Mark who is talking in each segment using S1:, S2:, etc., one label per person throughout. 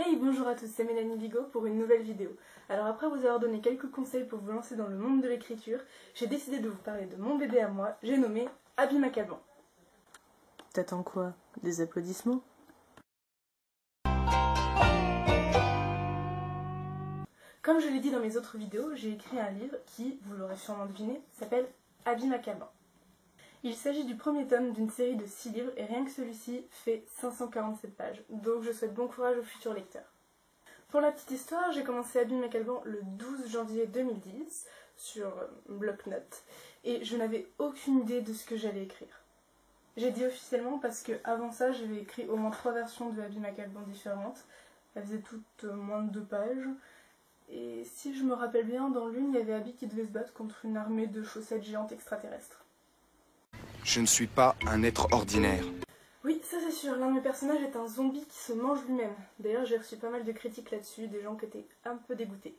S1: Hey, bonjour à tous, c'est Mélanie Bigot pour une nouvelle vidéo. Alors après vous avoir donné quelques conseils pour vous lancer dans le monde de l'écriture, j'ai décidé de vous parler de mon bébé à moi, j'ai nommé Abby McAlban.
S2: T'attends quoi? Des applaudissements?
S1: Comme je l'ai dit dans mes autres vidéos, j'ai écrit un livre qui, vous l'aurez sûrement deviné, s'appelle Abby McAlban. Il s'agit du premier tome d'une série de 6 livres et rien que celui-ci fait 547 pages, donc je souhaite bon courage aux futurs lecteurs. Pour la petite histoire, j'ai commencé Abby McAlban le 12 janvier 2010 sur Bloc-Notes et je n'avais aucune idée de ce que j'allais écrire. J'ai dit officiellement parce que avant ça, j'avais écrit au moins 3 versions de Abby McAlban différentes. Elles faisaient toutes moins de 2 pages. Et si je me rappelle bien, dans l'une, il y avait Abby qui devait se battre contre une armée de chaussettes géantes extraterrestres.
S3: Je ne suis pas un être ordinaire.
S1: Oui, ça c'est sûr, l'un de mes personnages est un zombie qui se mange lui-même. D'ailleurs, j'ai reçu pas mal de critiques là-dessus, des gens qui étaient un peu dégoûtés.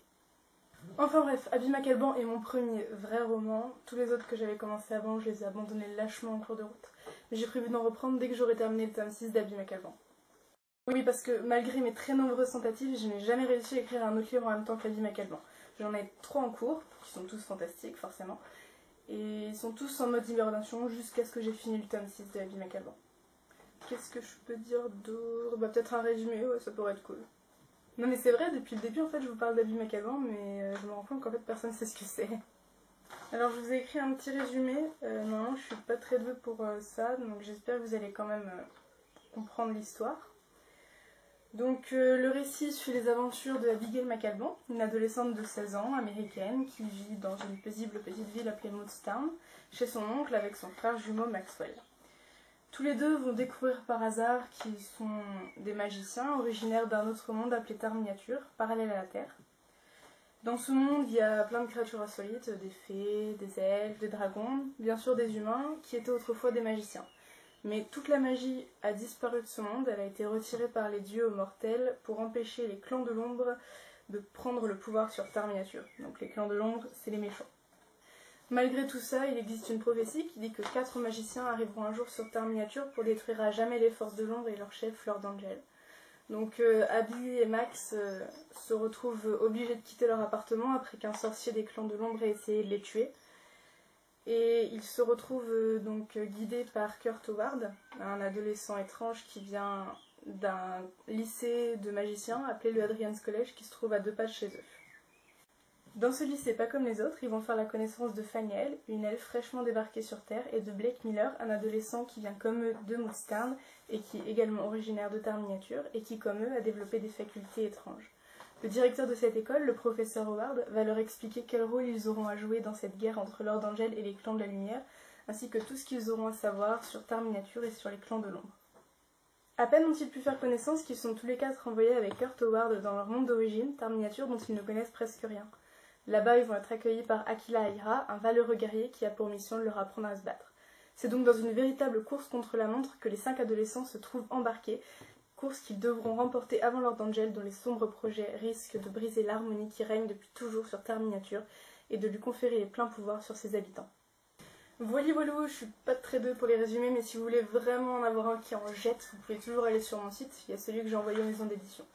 S1: Enfin bref, Abby McAlban est mon premier vrai roman. Tous les autres que j'avais commencé avant, je les ai abandonnés lâchement en cours de route. Mais j'ai prévu d'en reprendre dès que j'aurai terminé le tome 6 d'Abby McAlban. Oui, parce que malgré mes très nombreuses tentatives, je n'ai jamais réussi à écrire un autre livre en même temps qu'Abby McAlban. J'en ai 3 en cours, qui sont tous fantastiques forcément, et ils sont tous en mode hibernation jusqu'à ce que j'ai fini le tome 6 de Abby McAlban. Qu'est-ce que je peux dire d'autre? Bah peut-être un résumé, ouais, ça pourrait être cool. Non mais c'est vrai, depuis le début en fait je vous parle d'Abby McAlban, mais je me rends compte qu'en fait personne ne sait ce que c'est. Alors je vous ai écrit un petit résumé, normalement je suis pas très douée pour ça, donc j'espère que vous allez quand même comprendre l'histoire. Donc le récit suit les aventures de Abigail McAlban, une adolescente de 16 ans, américaine, qui vit dans une paisible petite ville appelée Moodstown, chez son oncle avec son frère jumeau Maxwell. Tous les deux vont découvrir par hasard qu'ils sont des magiciens originaires d'un autre monde appelé Terre Miniature, parallèle à la Terre. Dans ce monde, il y a plein de créatures insolites, des fées, des elfes, des dragons, bien sûr des humains, qui étaient autrefois des magiciens. Mais toute la magie a disparu de ce monde, elle a été retirée par les dieux aux mortels pour empêcher les clans de l'ombre de prendre le pouvoir sur Terre Miniature. Donc les clans de l'ombre, c'est les méchants. Malgré tout ça, il existe une prophétie qui dit que 4 magiciens arriveront un jour sur Terre Miniature pour détruire à jamais les forces de l'ombre et leur chef Lord Angel. Donc Abby et Max se retrouvent obligés de quitter leur appartement après qu'un sorcier des clans de l'ombre ait essayé de les tuer. Et ils se retrouvent donc guidés par Kurt Howard, un adolescent étrange qui vient d'un lycée de magiciens appelé le Adrian's College qui se trouve à 2 pas de chez eux. Dans ce lycée, pas comme les autres, ils vont faire la connaissance de Faniel, une elfe fraîchement débarquée sur Terre, et de Blake Miller, un adolescent qui vient comme eux de Moodstown et qui est également originaire de Terre Miniature et qui comme eux a développé des facultés étranges. Le directeur de cette école, le professeur Howard, va leur expliquer quel rôle ils auront à jouer dans cette guerre entre Lord Angel et les clans de la lumière, ainsi que tout ce qu'ils auront à savoir sur Terre Miniature et sur les clans de l'ombre. À peine ont-ils pu faire connaissance qu'ils sont tous les 4 envoyés avec Kurt Howard dans leur monde d'origine, Terre Miniature, dont ils ne connaissent presque rien. Là-bas, ils vont être accueillis par Aquila Aira, un valeureux guerrier qui a pour mission de leur apprendre à se battre. C'est donc dans une véritable course contre la montre que les 5 adolescents se trouvent embarqués, course qu'ils devront remporter avant Lord Angel, dont les sombres projets risquent de briser l'harmonie qui règne depuis toujours sur Terre Miniature et de lui conférer les pleins pouvoirs sur ses habitants. Voilà, je suis pas très douée pour les résumer, mais si vous voulez vraiment en avoir un qui en jette, vous pouvez toujours aller sur mon site, il y a celui que j'ai envoyé aux maisons d'édition.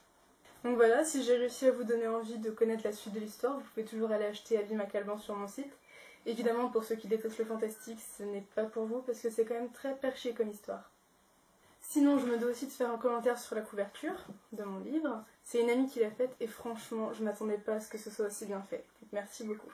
S1: Donc voilà, si j'ai réussi à vous donner envie de connaître la suite de l'histoire, vous pouvez toujours aller acheter Abby McAlban sur mon site. Évidemment, pour ceux qui détestent le fantastique, ce n'est pas pour vous, parce que c'est quand même très perché comme histoire. Sinon, je me dois aussi de faire un commentaire sur la couverture de mon livre. C'est une amie qui l'a faite, et franchement, je m'attendais pas à ce que ce soit aussi bien fait. Donc merci beaucoup.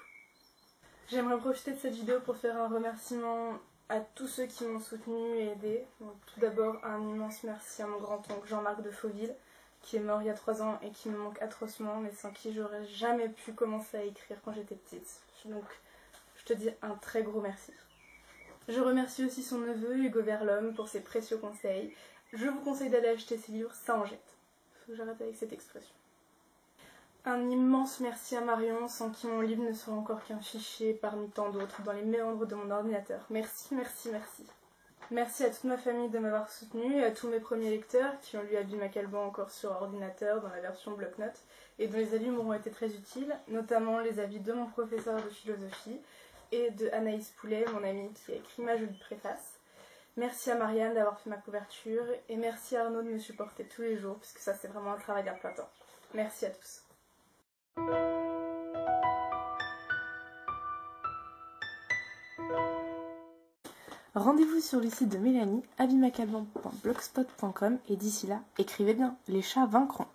S1: J'aimerais profiter de cette vidéo pour faire un remerciement à tous ceux qui m'ont soutenu et aidé. Donc, tout d'abord, un immense merci à mon grand-oncle Jean-Marc de Fauville, qui est mort il y a 3 ans et qui me manque atrocement, mais sans qui j'aurais jamais pu commencer à écrire quand j'étais petite. Donc je te dis un très gros merci. Je remercie aussi son neveu Hugo Verlhomme pour ses précieux conseils. Je vous conseille d'aller acheter ses livres, ça en jette. Faut que j'arrête avec cette expression. Un immense merci à Marion, sans qui mon livre ne serait encore qu'un fichier parmi tant d'autres dans les méandres de mon ordinateur. Merci, merci, merci. Merci à toute ma famille de m'avoir soutenue et à tous mes premiers lecteurs qui ont lu Abby McAlban encore sur ordinateur dans la version Bloc-Notes et dont les avis m'auront été très utiles, notamment les avis de mon professeur de philosophie et de Anaïs Poulet, mon amie qui a écrit ma jolie préface. Merci à Marianne d'avoir fait ma couverture et merci à Arnaud de me supporter tous les jours parce que ça c'est vraiment un travail à plein temps. Merci à tous.
S2: Rendez-vous sur le site de Mélanie, abimacalban.blogspot.com et d'ici là, écrivez bien, les chats vaincront.